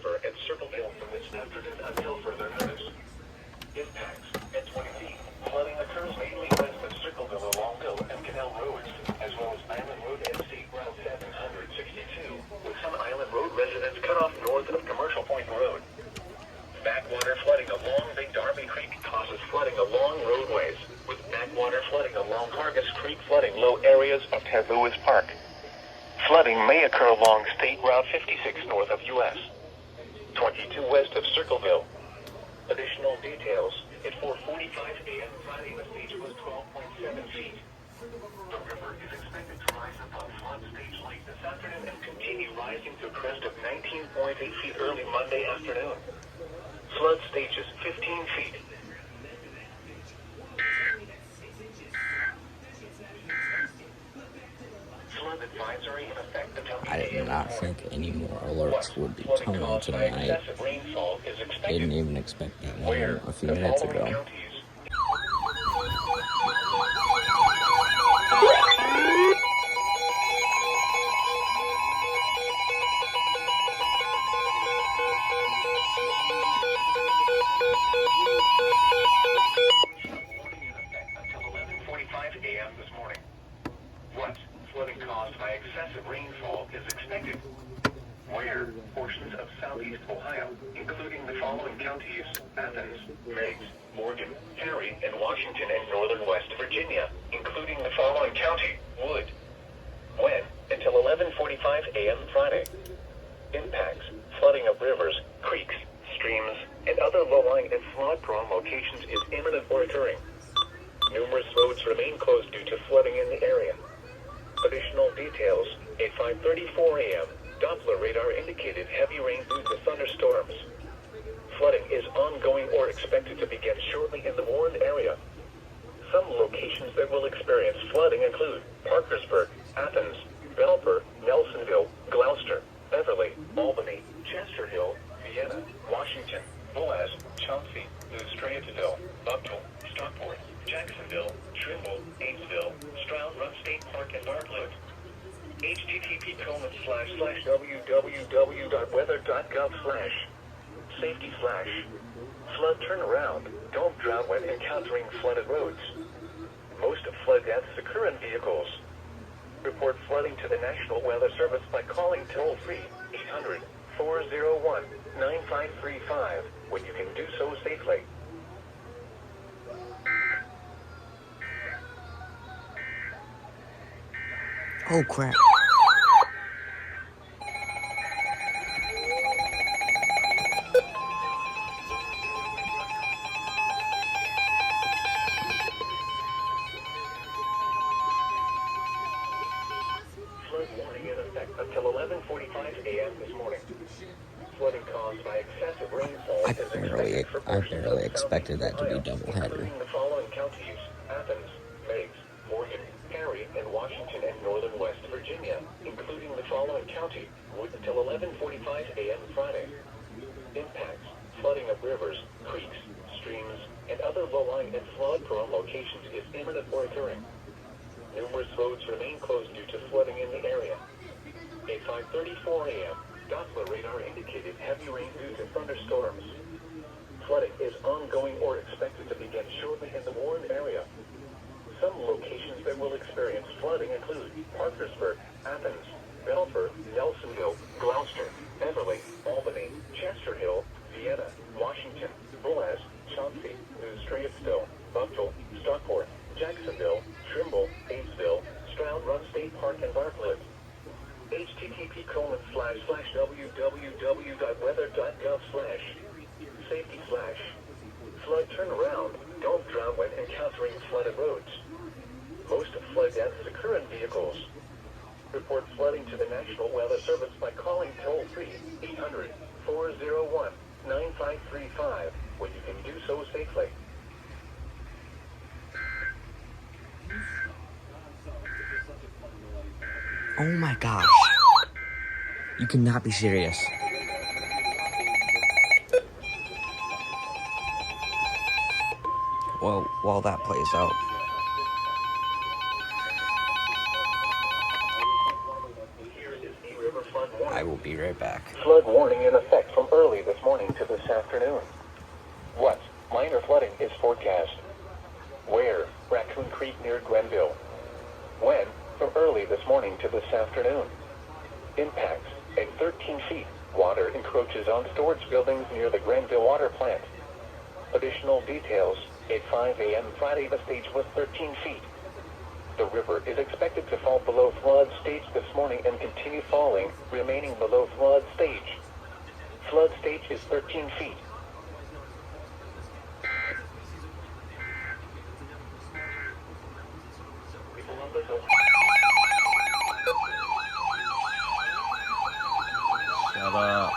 River and Circleville from this afternoon until further notice. Impacts at 20 feet. Flooding occurs mainly west of Circleville along Mill and Canal Roads, as well as Island Road and State Route 762, with some Island Road residents cut off north of Commercial Point Road. Backwater flooding along Big Darby Creek causes flooding along roadways, with backwater flooding along Hargis Creek flooding low areas of Ted Lewis Park. Flooding may occur along State Route 56 north of U.S. 22 west of Circleville. Additional details at 4:45 a.m. Friday, the stage was 12.7 feet. The river is expected to rise above flood stage late this afternoon and continue rising to a crest of 19.8 feet early Monday afternoon. Flood stage is 15 feet. Flood advisory in effect until I did not think any more alerts would be coming tonight. Didn't even expect that one a few minutes ago. Flooding caused by excessive rainfall is expected. Where portions of southeast Ohio, including the following counties: Athens, Meigs, Morgan, Perry, and Washington, and northern West Virginia, including the following county: Wood. When? Until 11:45 a.m. Friday. Impacts: flooding of rivers, creeks, streams, and other low-lying and flood-prone locations is imminent or occurring. Numerous roads remain closed due to flooding in the area. Additional details, at 5:34 a.m., Doppler radar indicated heavy rain due to thunderstorms. Flooding is ongoing or expected to begin shortly in the Warren area. Some locations that will experience flooding include Parkersburg, Athens, Belper, Nelsonville, Gloucester, Beverly, Albany, Chester Hill, Vienna, Washington, Boaz, Chauncey, New Straitsville, Buckle, Stockport, Jacksonville, Trimble, Ainsville, Stroud Run State Park, and Bartlett. http://www.weather.gov/safety/flood turnaround. Don't drown when encountering flooded roads. Most flood deaths occur in vehicles. Report flooding to the National Weather Service by calling toll-free 800-401-9535 when you can do so safely. Oh crap. Flood warning in effect until 11:45 a.m. this morning. Flooding caused by excessive rainfall I barely expected that to be doubleheader. Including the following counties: Athens, Meigs, Morgan, Perry, and Washington, and northern West Virginia, including the following county: Wood until 11:45 a.m. Friday. Impacts: flooding of rivers, creeks, streams, and other low-lying and flood-prone locations is imminent or occurring. Numerous roads remain closed due to flooding in the area. At 5:34 a.m., Doppler radar indicated heavy rain due to thunderstorms. Flooding is ongoing or expected to begin shortly in the Warren area. Some locations that will experience flooding include Parkersburg, Athens, Belper, Nelsonville, Gloucester, Beverly, Albany, Chester Hill, Vienna, Washington, Boaz, Chauncey, New Straitsville, Buckle, Stockport, Jacksonville, Trimble, Ainsville, Stroud Run State Park, and Bartlett. http://www.weather.gov/safety/flood turnaround. Don't drown when encountering flooded roads. Most flood deaths occur in vehicles. Report flooding to the National Weather Service by calling toll-free 800-401-9535 when you can do so safely. Oh my gosh. You cannot be serious. Well, while that plays out. I will be right back. Flood warning in effect from is forecast. Where? Raccoon Creek near Grenville. When? From early this morning to this afternoon. Impacts. At 13 feet, water encroaches on storage buildings near the Grenville water plant. Additional details. At 5 a.m. Friday, the stage was 13 feet. The river is expected to fall below flood stage this morning and continue falling, remaining below flood stage. Flood stage is 13 feet. Shut up.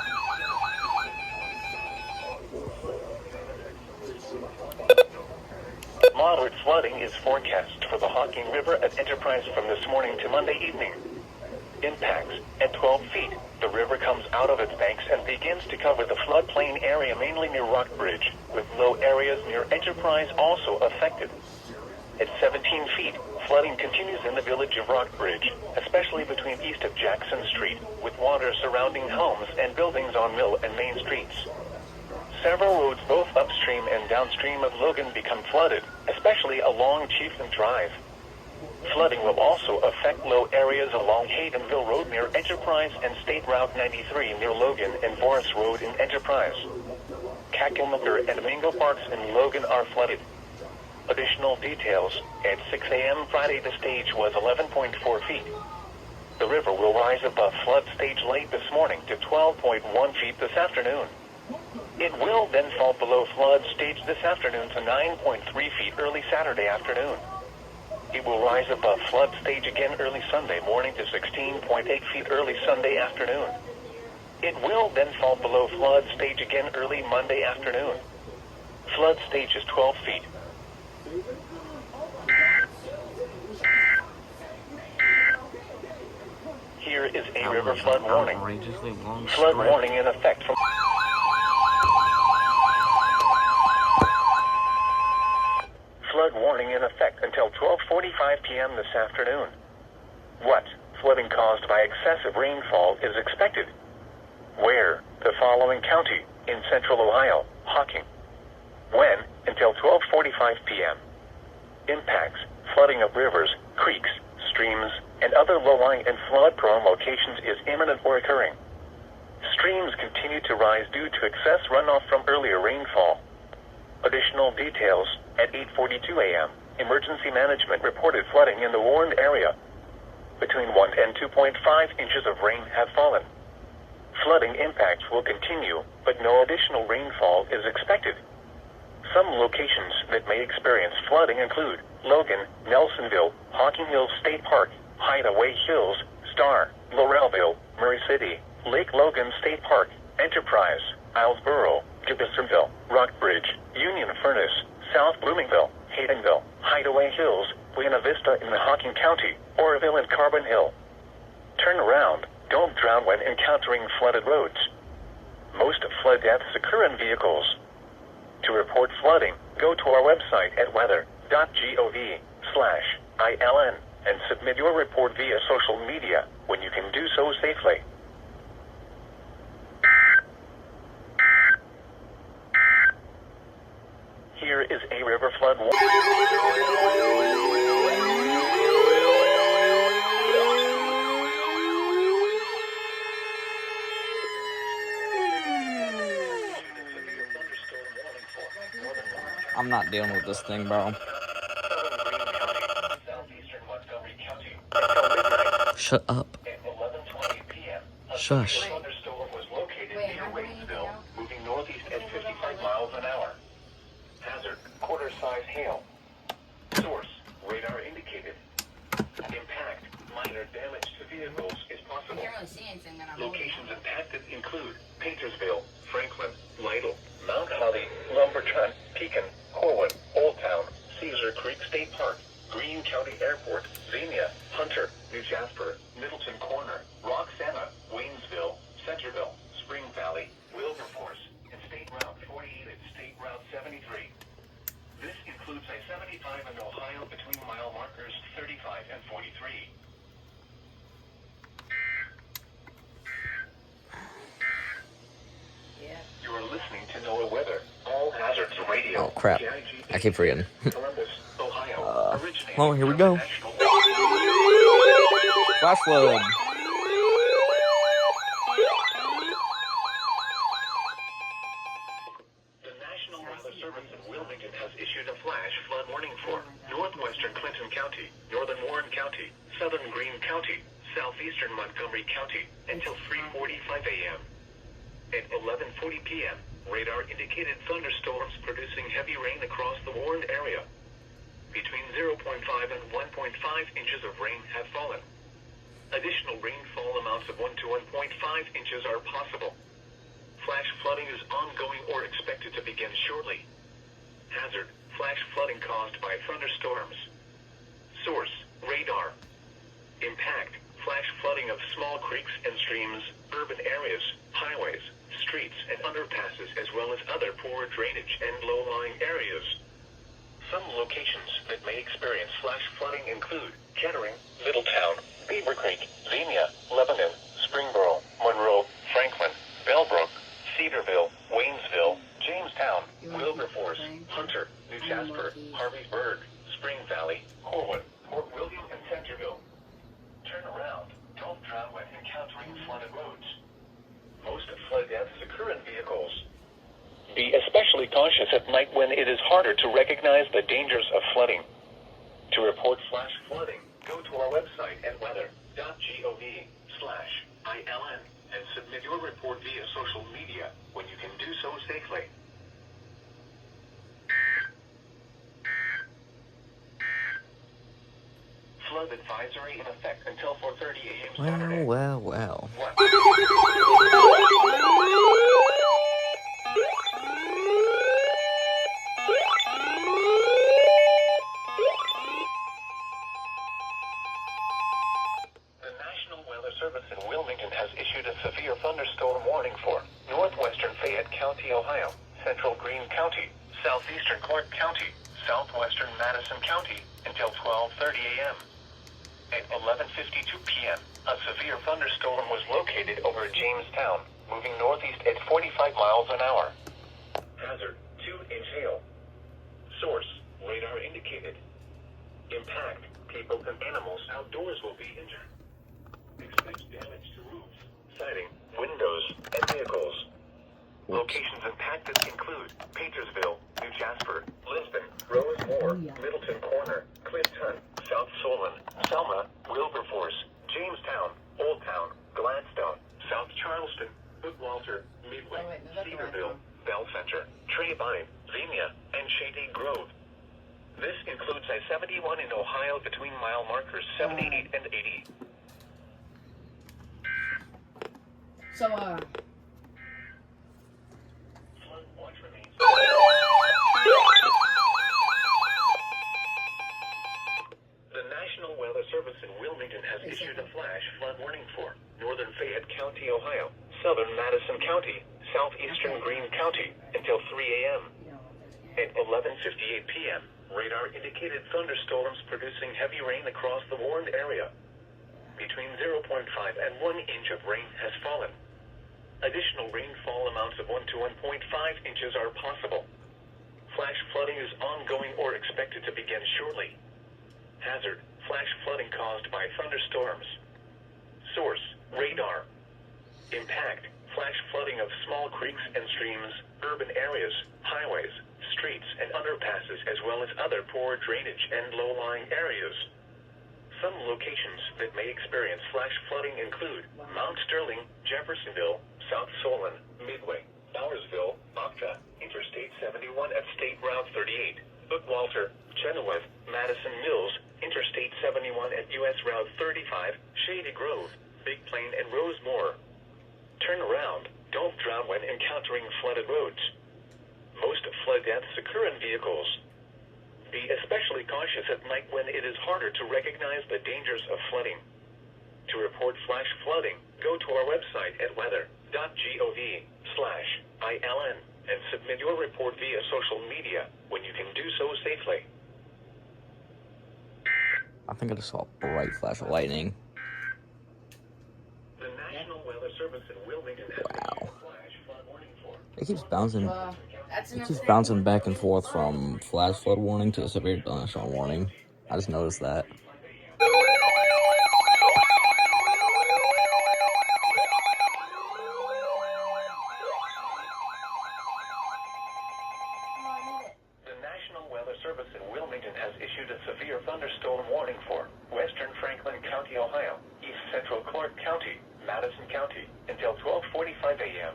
Moderate flooding is forecast for the Hocking River at Enterprise from this morning to Monday evening. Impacts. At 12 feet, the river comes out of its banks and begins to cover the floodplain area mainly near Rockbridge, with low areas near Enterprise also affected. At 17 feet, flooding continues in the village of Rockbridge, especially between east of Jackson Street, with water surrounding homes and buildings on Mill and Main Streets. Several roads both upstream and downstream of Logan become flooded, especially along Chieftain Drive. Flooding will also affect low areas along Haydenville Road near Enterprise and State Route 93 near Logan and Forest Road in Enterprise. Cacklemaker and Mingo Parks in Logan are flooded. Additional details. At 6 a.m. Friday, the stage was 11.4 feet. The river will rise above flood stage late this morning to 12.1 feet this afternoon. It will then fall below flood stage this afternoon to 9.3 feet early Saturday afternoon. It will rise above flood stage again early Sunday morning to 16.8 feet early Sunday afternoon. It will then fall below flood stage again early Monday afternoon. Flood stage is 12 feet. Here is a river flood warning. Flood warning in effect from flood warning in effect until 12:45 p.m. this afternoon. What? Flooding caused by excessive rainfall is expected. Where? The following county in central Ohio, Hocking. When? Until 12:45 p.m. Impacts: flooding of rivers, creeks, streams, and other low-lying and flood-prone locations is imminent or occurring. Streams continue to rise due to excess runoff from earlier rainfall. Additional details. At 8:42 a.m., emergency management reported flooding in the warned area. Between 1 and 2.5 inches of rain have fallen. Flooding impacts will continue, but no additional rainfall is expected. Some locations that may experience flooding include Logan, Nelsonville, Hocking Hills State Park, Hideaway Hills, Star, Laurelville, Murray City, Lake Logan State Park, Enterprise, Islesboro, Gibbsonville, Rockbridge, Union Furnace, South Bloomingville, Haydenville, Hideaway Hills, Buena Vista in the Hocking County, Oroville and Carbon Hill. Turn around. Don't drown when encountering flooded roads. Most flood deaths occur in vehicles. To report flooding, go to our website at weather.gov/ILN and submit your report via social media when you can do so safely. Here is a river flood warning. I'm not dealing with this thing, bro. Shut up. Shush. Thunderstorm was located near Waynesville, moving northeast at 55 miles an hour. Hazard: quarter-size hail. Source: radar indicated. Impact: minor damage to vehicles is possible. Locations impacted include Paintersville, Franklin, Lytle, Mount Holly, Lumberton, Pekin, Corwin, Old Town, Cedar Creek State Park, Greene County Airport, Xenia, Hunter, New Jasper, Middleton Corner, Roxana, Waynesville, Centerville, Spring Valley, Wilberforce, and State Route 48 and State Route 73. This includes I-75 in Ohio between mile markers 35 and 43. You are listening to NOAA Weather. All Hazards Radio. Oh, crap. KIGT, I keep forgetting. Columbus, Ohio. Originating Oh, here we from go. the National Flash flood. The National Weather Service in Wilmington has issued a flash flood warning for northwestern Clinton County, northern Warren County, southern Greene County, southeastern Montgomery County until 3:45 a.m. At 11:40 p.m., radar indicated thunderstorms producing heavy rain across the warned area. Between 0.5 and 1.5 inches of rain have fallen. Additional rainfall amounts of 1 to 1.5 inches are possible. Flash flooding is ongoing or expected to begin shortly. Hazard: flash flooding caused by thunderstorms. Source: radar. Impact: flash flooding of small creeks and streams, urban areas, highways, streets and underpasses, as well as other poor drainage and low-lying areas. Some locations that may experience flash flooding include Kettering, Middletown, Beaver Creek, Xenia, Lebanon, Springboro, Monroe, Franklin, Bellbrook, Cedarville, Waynesville, Jamestown, Wilberforce, Hunter, New Jasper, Harveysburg, Spring Valley, Corwin, Port William, and Centerville. Turn around. Don't drown when encountering flooded roads. Most flood deaths occur in vehicles. Be especially cautious at night when it is harder to recognize the dangers of flooding. To report flash flooding, go to our website at weather.gov/ILN and submit your report via social media when you can do so safely. Flood advisory in effect until 4:30 a.m. Saturday. Well. The National Weather Service in Wilmington has issued a severe thunderstorm warning for northwestern Fayette County, Ohio, central Greene County, southeastern Clark County, southwestern Madison County until 12:30 a.m. At 11:52 p.m., a severe thunderstorm was located over Jamestown, moving northeast at 45 miles an hour. Hazard: 2-inch hail. Source: radar indicated. Impact: people and animals outdoors will be injured. Expect damage to roofs, siding, windows, and vehicles. Locations impacted include Paintersville, New Jasper, Lisbon, Rosemoor, Middleton Corner, Clinton, South Solon, Selma, Wilberforce, Jamestown, Old Town, Gladstone, South Charleston, Woodwalter, Midway, Cedarville, Bell Center, Treebine, Xenia, and Shady Grove. This includes I-71 in Ohio between mile markers 78 and 80. So, Flood watch remains. The National Weather Service in Wilmington has issued a flash flood warning for northern Fayette County, Ohio, southern Madison County, southeastern Greene County until 3 a.m. At 11:58 p.m., radar indicated thunderstorms producing heavy rain across the warned area. Between 0.5 and 1 inch of rain has fallen. Additional rainfall amounts of 1 to 1.5 inches are possible. Flash flooding is ongoing or expected to begin shortly. Hazard: flash flooding caused by thunderstorms. Source: radar. Impact: flash flooding of small creeks and streams, urban areas, highways, streets and underpasses, as well as other poor drainage and low-lying areas. Some locations that may experience flash flooding include Mount Sterling, Jeffersonville, South Solon, Midway, Bowersville, Octa, Interstate 71 at State Route 38, Bookwalter, Chenoweth, Madison Mills, Interstate 71 at US Route 35, Shady Grove, Big Plain and Rosemoor. Turn around. Don't drown when encountering flooded roads. Most flood deaths occur in vehicles. Be especially cautious at night when it is harder to recognize the dangers of flooding. To report flash flooding, go to our website at weather.gov/ILN and submit your report via social media when you can do so safely. I think I just saw a bright flash of lightning. The National Weather Service in Wilmington has issued a flash flood warning for It keeps bouncing. County, That's It's enough just for bouncing everyone. back and forth from flash flood warning to severe thunderstorm warning. I just noticed that. The National Weather Service in Wilmington has issued a severe thunderstorm warning for western Franklin County, Ohio, east central Clark County, Madison County, until 12:45 a.m.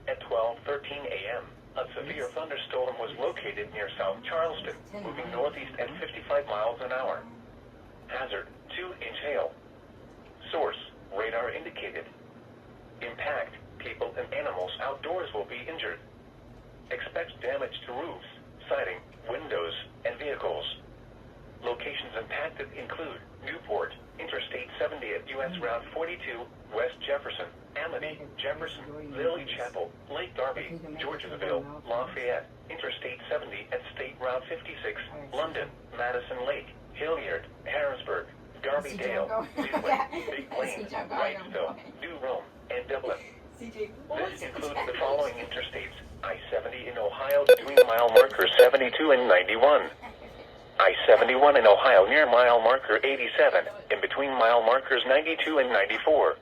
At 12:13 a.m., a severe thunderstorm was located near South Charleston, moving northeast at 55 miles an hour. Hazard, 2-inch hail. Source, radar indicated. Impact, people and animals outdoors will be injured. Expect damage to roofs, siding, windows, and vehicles. Locations impacted include Newport, Interstate 70 at U.S. Route 42, West Jefferson, Amity, Jefferson, Lily Chapel, Lake Darby, Georgesville, Lafayette, Interstate 70 at State Route 56, London, Madison Lake, Hilliard, Harrisburg, Darby Dale, Midway, Big Plains, Wrightsville, New Rome, and Dublin. This includes the following interstates: I-70 in Ohio between mile marker 72 and 91. I-71 in Ohio near mile marker 87, in between mile markers 92 and 94.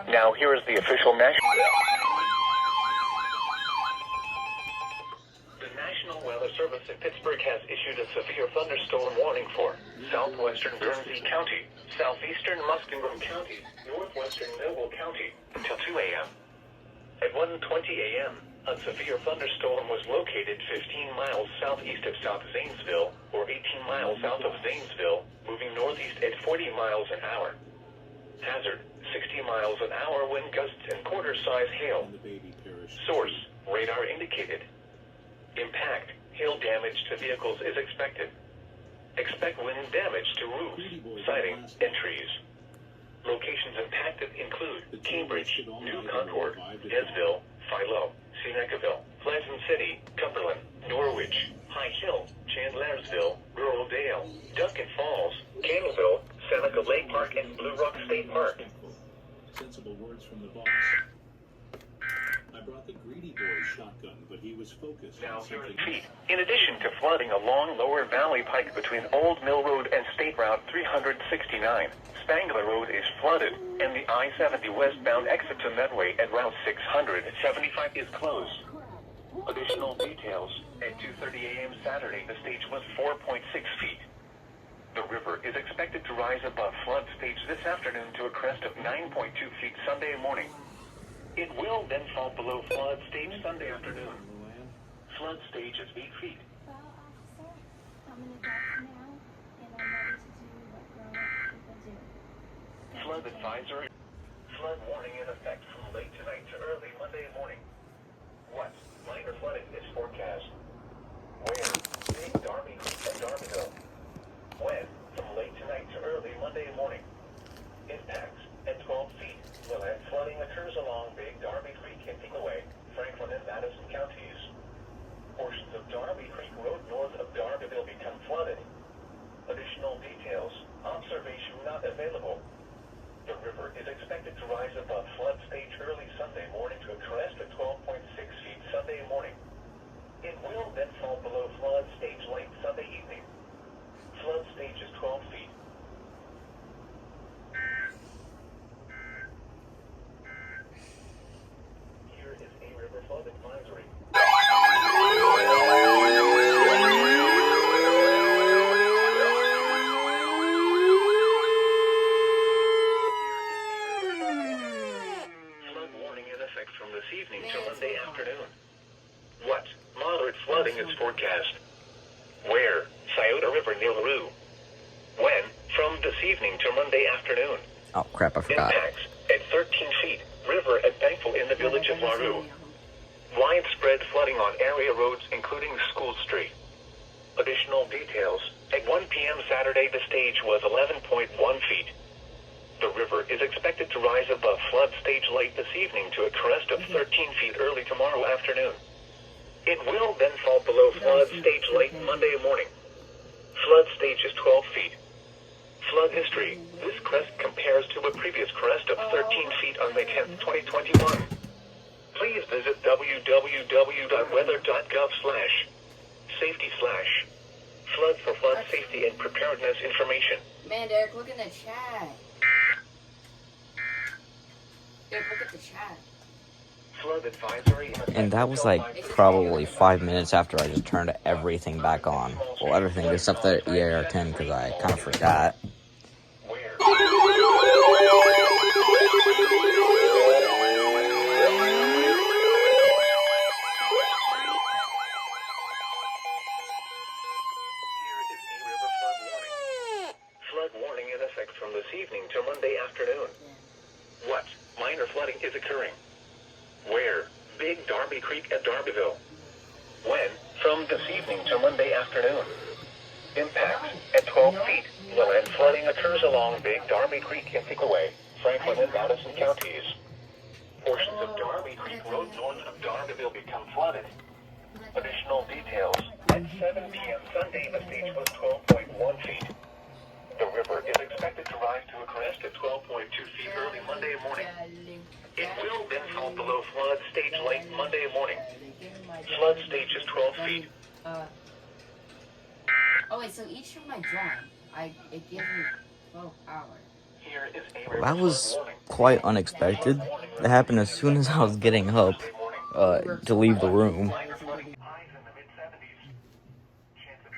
Now here is the official national... The National Weather Service in Pittsburgh has issued a severe thunderstorm warning for southwestern Guernsey County, southeastern Muskingum County, northwestern Noble County, until 2 a.m. At 1:20 a.m., a severe thunderstorm was located 15 miles southeast of South Zanesville, or 18 miles south of Zanesville, moving northeast at 40 miles an hour. Hazard, 60 miles an hour wind gusts and quarter-size hail. Source, radar indicated. Impact, hail damage to vehicles is expected. Expect wind damage to roofs, siding, and trees. Locations impacted include Cambridge, New Concord, Desville, Philo, Senecaville, Pleasant City, Cumberland, Norwich, High Hill, Chandlersville, Rural Dale, Duncan Falls, Canalville, Seneca Lake Park, and Blue Rock State Park. Sensible words from the boss. I brought the greedy boy's shotgun, but he was focused Now on here something in feet. In addition to flooding along Lower Valley Pike between Old Mill Road and State Route 369, Spangler Road is flooded, and the I-70 westbound exit to Medway at Route 675 is closed. Additional details: at 2:30 a.m. Saturday, the stage was 4.6 feet. The river is expected to rise above flood stage this afternoon to a crest of 9.2 feet Sunday morning. It will then fall below flood stage Sunday afternoon. Flood stage is 8 feet. Well, officer, I'm gonna drop now, and I'm ready to do what grown-up people do. Flood advisory. Flood warning in effect from late tonight to early Monday morning. What? Minor flooding is forecast. Where? Big Darby and Darbyville. When? From late tonight to early Monday morning. Impacts: at 12 feet. Land flooding occurs along Big Darby Creek in Pingaway, Franklin, and Madison counties. Portions of Darby Creek Road north of Darbyville become flooded. Additional details: observation not available. The river is expected to rise above flood stage early Sunday morning to a crest of 12.6 feet Sunday morning. It will then fall below flood stage late Sunday evening. Flood stage is 12 feet. Here is a river flood advisory. Flood warning in effect from this evening to Monday afternoon. What? Moderate flooding is forecast. Where? Scioto River near LaRue. When? From this evening to Monday afternoon. Oh crap, I forgot. Impacts: at 13 feet. River at Thankful in the village of LaRue. Widespread flooding on area roads, including School Street. Additional details: at 1 p.m. Saturday, the stage was 11.1 feet. The river is expected to rise above flood stage late this evening to a crest of 13 feet early tomorrow afternoon. It will then fall below flood stage late Monday morning. Flood stage is 12 feet. Flood history: this crest compares to a previous crest of May 10th, 2021. Please visit www.weather.gov/safety/flood for flood safety and preparedness information. Man, Derek, look in the chat. Derek, look at the chat. Flood advisory And that was like probably 5 minutes after I just turned everything back on. Well, everything except the EAR 10 because I kind of forgot. Where? Flood warning in effect from this evening to Monday afternoon. What minor flooding is occurring? Where? Big Darby Creek at Darbyville. When? From this evening to Monday afternoon. Impacts at 12 feet. Low-end flooding occurs along Big Darby Creek in Pickaway, Franklin, and Madison counties. Portions of Darby Creek Road north of Darbyville become flooded. Additional details. At 7 p.m. Sunday, the stage was 12.1 feet. The river is expected to rise to a crest at 12.2 feet early Monday morning. It will then fall below flood stage late Monday morning. Flood stage is 12 feet. Oh wait, so each of my drawing, it gives me 12 hours. Here is a Well, that was quite unexpected. It happened as soon as I was getting up to leave the room. Highs in the mid-70s. Chance of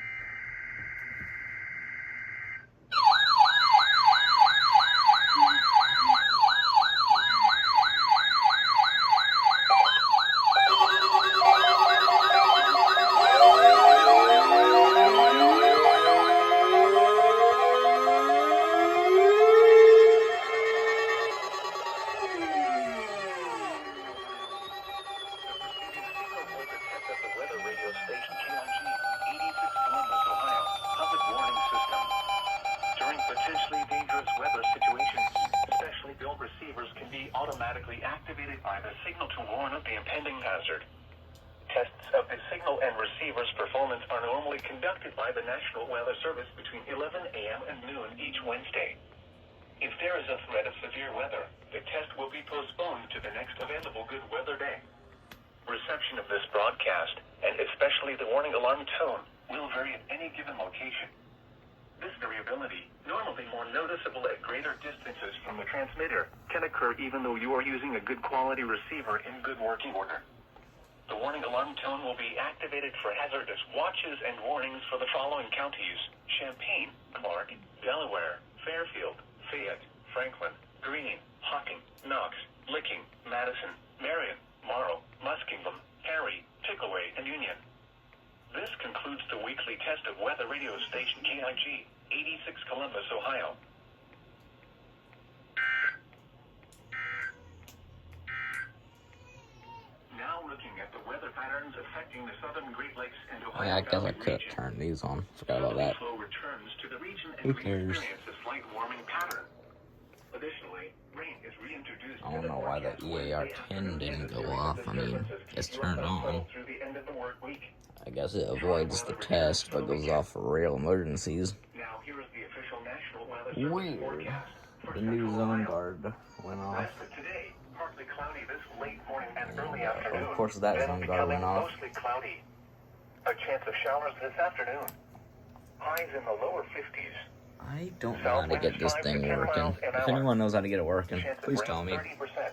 automatically activated by the signal to warn of the impending hazard. Tests of the signal and receiver's performance are normally conducted by the National Weather Service between 11 a.m. and noon each Wednesday. If there is a threat of severe weather, the test will be postponed to the next available good weather day. Reception of this broadcast, and especially the warning alarm tone, will vary at any given location. This variability, normally more noticeable at greater distances from the transmitter, can occur even though you are using a good quality receiver in good working order. The warning alarm tone will be activated for hazardous watches and warnings for the following counties: Champaign, Clark, Delaware, Fairfield, Fayette, Franklin, Greene, Hocking, Knox, Licking, Madison, Marion, Morrow, Muskingum, Perry, Pickaway, and Union. This concludes the weekly test of weather radio station KIG, 86 Columbus, Ohio. Now looking at the weather patterns affecting the southern Great Lakes and Ohio. Yeah, I guess I could have turned these on. Forgot about that. Flow returns to the region Who and cares? experience a slight warming pattern. Additionally, rain is reintroduced. I don't know why the EAR 10 didn't go off. I mean, it's turned on. Through the end of the work week. I guess it avoids the test, but goes off for real emergencies. Now here is the official National Weather Service Weird. forecast for The new Central zone Ohio. guard went off. Rest of today, partly cloudy this late morning and early afternoon. Of course, that then zone guard becoming went off. mostly cloudy. A chance of showers this afternoon. Highs in the lower 50s. I don't know how to get this thing working. If anyone knows how to get it working, Chance of please rain tell me. 30%.